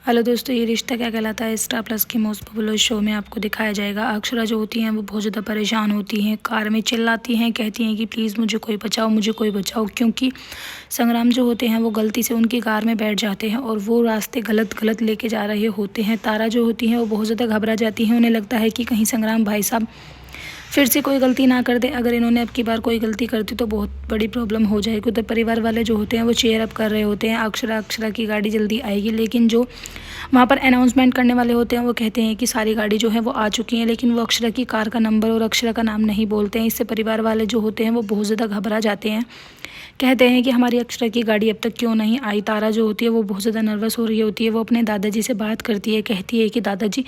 Hello दोस्तों, ये रिश्ता क्या कहलाता है स्टार प्लस के मोस्ट पॉपुलर शो में आपको दिखाया जाएगा। अक्षरा जो होती हैं वो बहुत ज़्यादा परेशान होती हैं, कार में चिल्लाती हैं, कहती हैं कि प्लीज़ मुझे कोई बचाओ, मुझे कोई बचाओ, क्योंकि संग्राम जो होते हैं वो गलती से उनकी कार में बैठ जाते हैं और वो रास्ते गलत लेके जा रहे होते हैं। तारा जो होती हैं वो बहुत ज़्यादा घबरा जाती हैं। उन्हें लगता है कि कहीं संग्राम भाई साहब फिर से कोई गलती ना कर दे। अगर इन्होंने अब की बार कोई गलती कर दी तो बहुत बड़ी प्रॉब्लम हो जाएगी। उधर परिवार वाले जो होते हैं वो चेयर अप कर रहे होते हैं, अक्षरा की गाड़ी जल्दी आएगी। लेकिन जो वहाँ पर अनाउंसमेंट करने वाले होते हैं वो कहते हैं कि सारी गाड़ी जो है वो आ चुकी है, लेकिन वो अक्षरा की कार का नंबर और अक्षरा का नाम नहीं बोलते हैं। इससे परिवार वाले जो होते हैं वो बहुत ज़्यादा घबरा जाते हैं, कहते हैं कि हमारी अक्षरा की गाड़ी अब तक क्यों नहीं आई। तारा जो होती है वो बहुत ज़्यादा नर्वस हो रही होती है। वो अपने दादाजी से बात करती है, कहती है कि दादाजी,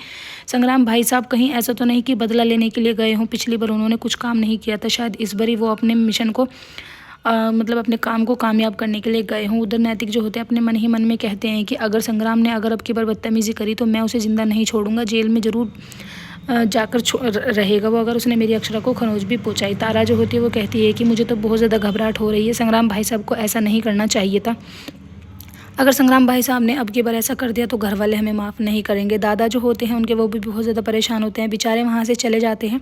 संग्राम भाई साहब कहीं ऐसा तो नहीं कि बदला लेने के लिए गए हों। पिछली बार उन्होंने कुछ काम नहीं किया था, शायद इस बार ही वो अपने मिशन को मतलब अपने काम को कामयाब करने के लिए गए हों। उधर नैतिक जो होते हैं अपने मन ही मन में कहते हैं कि अगर संग्राम ने अगर अब की बार बदतमीज़ी करी तो मैं उसे ज़िंदा नहीं छोड़ूंगा, जेल में ज़रूर जाकर रहेगा वो, अगर उसने मेरी अक्षरा को खरोच भी पहुंचाई। तारा जो होती है वो कहती है कि मुझे तो बहुत ज़्यादा घबराहट हो रही है, संग्राम भाई साहब को ऐसा नहीं करना चाहिए था। अगर संग्राम भाई साहब ने अब की बार ऐसा कर दिया तो घर वाले हमें माफ़ नहीं करेंगे। दादा जो होते हैं उनके वो भी बहुत ज़्यादा परेशान होते हैं, बेचारे वहाँ से चले जाते हैं।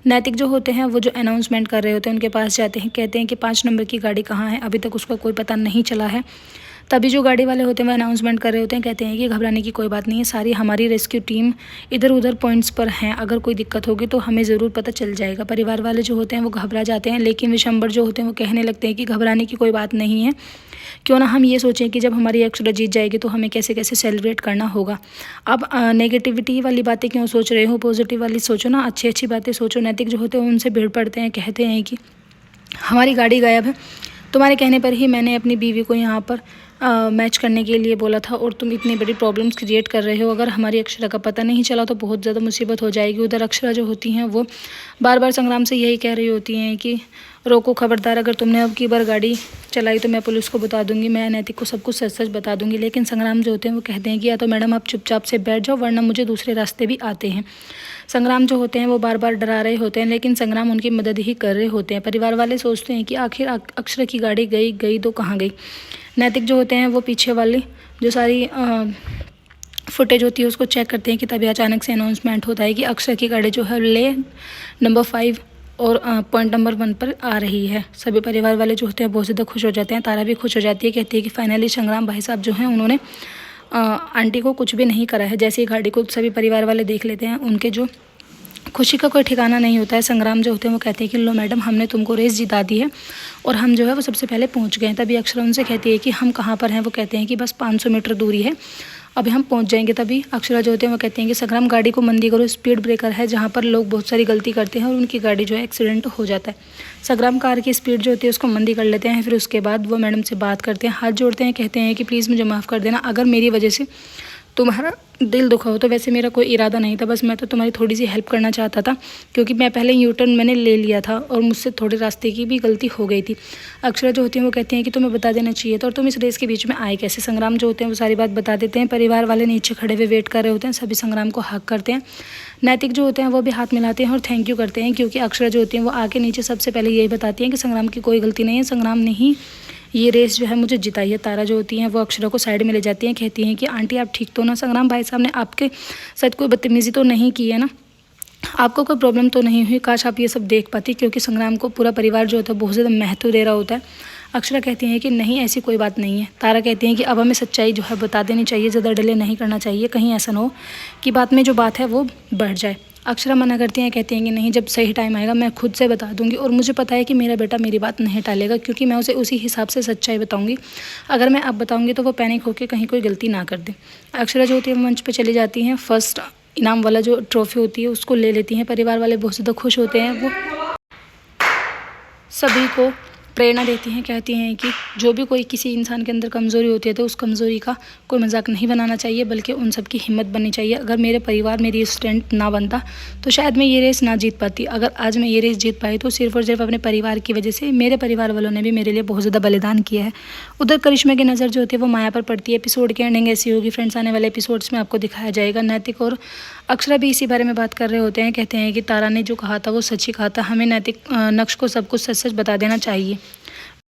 नैतिक जो होते हैं वो जो अनाउंसमेंट कर रहे होते हैं उनके पास जाते हैं, कहते हैं कि 5 नंबर की गाड़ी कहाँ है, अभी तक उसका कोई पता नहीं चला है। तभी जो गाड़ी वाले होते हैं वो अनाउंसमेंट कर रहे होते हैं, कहते हैं कि घबराने की कोई बात नहीं है, सारी हमारी रेस्क्यू टीम इधर उधर पॉइंट्स पर हैं, अगर कोई दिक्कत होगी तो हमें ज़रूर पता चल जाएगा। परिवार वाले जो होते हैं वो घबरा जाते हैं, लेकिन विशंबर जो होते हैं वो कहने लगते हैं कि घबराने की कोई बात नहीं है, क्यों ना हम ये सोचें कि जब हमारी अक्षरा जीत जाएगी तो हमें कैसे कैसे सेलिब्रेट करना होगा। अब नेगेटिविटी वाली बातें क्यों सोच रहे हो, पॉजिटिव वाली सोचो ना, अच्छी अच्छी बातें सोचो। नैतिक जो होते हैं उनसे भीड़ पड़ते हैं, कहते हैं कि हमारी गाड़ी गायब है, तुम्हारे कहने पर ही मैंने अपनी बीवी को यहाँ पर मैच करने के लिए बोला था और तुम इतनी बड़ी प्रॉब्लम्स क्रिएट कर रहे हो। अगर हमारी अक्षरा का पता नहीं चला तो बहुत ज़्यादा मुसीबत हो जाएगी। उधर अक्षरा जो होती हैं वो बार बार संग्राम से यही कह रही होती हैं कि रोको, खबरदार, अगर तुमने अब की बार गाड़ी चलाई तो मैं पुलिस को बता दूंगी, मैं नैतिक को सब कुछ सच सच बता दूंगी। लेकिन संग्राम जो होते हैं वो कहते हैं कि या तो मैडम आप चुपचाप से बैठ जाओ, वरना मुझे दूसरे रास्ते भी आते हैं। संग्राम जो होते हैं वो बार बार डरा रहे होते हैं, लेकिन संग्राम उनकी मदद ही कर रहे होते हैं। परिवार वाले सोचते हैं कि आखिर अक्षरा की गाड़ी गई तो कहाँ गई। नैतिक जो होते हैं वो पीछे वाली जो सारी फुटेज होती है उसको चेक करते हैं कि तभी अचानक से अनाउंसमेंट होता है कि अक्षरा की गाड़ी जो है ले नंबर 5 और पॉइंट नंबर 1 पर आ रही है। सभी परिवार वाले जो होते हैं बहुत ज़्यादा खुश हो जाते हैं। तारा भी खुश हो जाती है, कहती है कि फाइनली संग्राम भाई साहब जो हैं उन्होंने आंटी को कुछ भी नहीं करा है। जैसे ही गाड़ी को सभी परिवार वाले देख लेते हैं, उनके जो खुशी का कोई ठिकाना नहीं होता है। संग्राम जो होते हैं वो कहते हैं कि लो मैडम, हमने तुमको रेस जिता दी है और हम जो है वो सबसे पहले पहुंच गए हैं। तभी अक्षरा उनसे कहती है कि हम कहाँ पर हैं। वो कहते हैं कि बस 500 मीटर दूरी है, अभी हम पहुंच जाएंगे। तभी अक्षरा जो होते हैं वो कहते हैं कि संग्राम गाड़ी को मंदी करो, स्पीड ब्रेकर है जहाँ पर लोग बहुत सारी गलती करते हैं और उनकी गाड़ी जो है एक्सीडेंट हो जाता है। संग्राम कार की स्पीड जो होती है उसको मंदी कर लेते हैं। फिर उसके बाद वो मैडम से बात करते हैं, हाथ जोड़ते हैं, कहते हैं कि प्लीज़ मुझे माफ़ कर देना, अगर मेरी वजह से तुम्हारा दिल दुखा हो तो वैसे मेरा कोई इरादा नहीं था, बस मैं तो तुम्हारी थोड़ी सी हेल्प करना चाहता था, क्योंकि मैं पहले यू टर्न मैंने ले लिया था और मुझसे थोड़े रास्ते की भी गलती हो गई थी। अक्षरा जो होती हैं वो कहती हैं कि तुम्हें बता देना चाहिए था और तुम इस रेस के बीच में आए कैसे। संग्राम जो होते हैं वो सारी बात बता देते हैं। परिवार वाले नीचे खड़े हुए वेट कर रहे होते हैं, सभी संग्राम को हक करते हैं। नैतिक जो होते हैं वो भी हाथ मिलाते हैं और थैंक यू करते हैं, क्योंकि अक्षरा जो होती हैं वो आके नीचे सबसे पहले यही बताती हैं कि संग्राम की कोई गलती नहीं है, संग्राम ने ही ये रेस जो है मुझे जिताई है। तारा जो होती हैं वो अक्षरा को साइड में ले जाती हैं, कहती हैं कि आंटी आप ठीक तो ना, संग्राम भाई साहब ने आपके साथ कोई बदतमीज़ी तो नहीं की है ना, आपको कोई प्रॉब्लम तो नहीं हुई, काश आप ये सब देख पाती, क्योंकि संग्राम को पूरा परिवार जो होता है बहुत ज़्यादा महत्व दे रहा होता है। अक्षरा कहती हैं कि नहीं, ऐसी कोई बात नहीं है। तारा कहती हैं कि अब हमें सच्चाई जो है बता देनी चाहिए, ज़्यादा डिले नहीं करना चाहिए, कहीं ऐसा ना हो कि बात में जो बात है वो बढ़ जाए। अक्षरा मना करती हैं, कहती हैं कि नहीं, जब सही टाइम आएगा मैं खुद से बता दूंगी और मुझे पता है कि मेरा बेटा मेरी बात नहीं टालेगा, क्योंकि मैं उसे उसी हिसाब से सच्चाई बताऊंगी। अगर मैं अब बताऊंगी तो वो पैनिक होकर कहीं कोई गलती ना कर दे। अक्षरा जो होती है मंच पर चली जाती हैं, फर्स्ट इनाम वाला जो ट्रॉफी होती है उसको ले लेती हैं। परिवार वाले बहुत ज़्यादा खुश होते हैं, वो सभी को प्रेरणा देती हैं, कहती हैं कि जो भी कोई किसी इंसान के अंदर कमज़ोरी होती है तो उस कमज़ोरी का कोई मजाक नहीं बनाना चाहिए, बल्कि उन सब की हिम्मत बननी चाहिए। अगर मेरे परिवार मेरी स्ट्रेंथ ना बनता तो शायद मैं ये रेस ना जीत पाती। अगर आज मैं ये रेस जीत पाई तो सिर्फ और सिर्फ अपने परिवार की वजह से। मेरे परिवार वालों ने भी मेरे लिए बहुत ज़्यादा बलिदान किया है। उधर करिश्मा की नज़र जो होती है वो माया पर पड़ती है। एपिसोड की एंडिंग ऐसी होगी फ्रेंड्स, आने वाले एपिसोड्स में आपको दिखाया जाएगा। नैतिक और अक्षरा भी इसी बारे में बात कर रहे होते हैं, कहते हैं कि तारा ने जो कहा था वो सच ही कहा था, हमें नैतिक नक्श को सब कुछ सच सच बता देना चाहिए।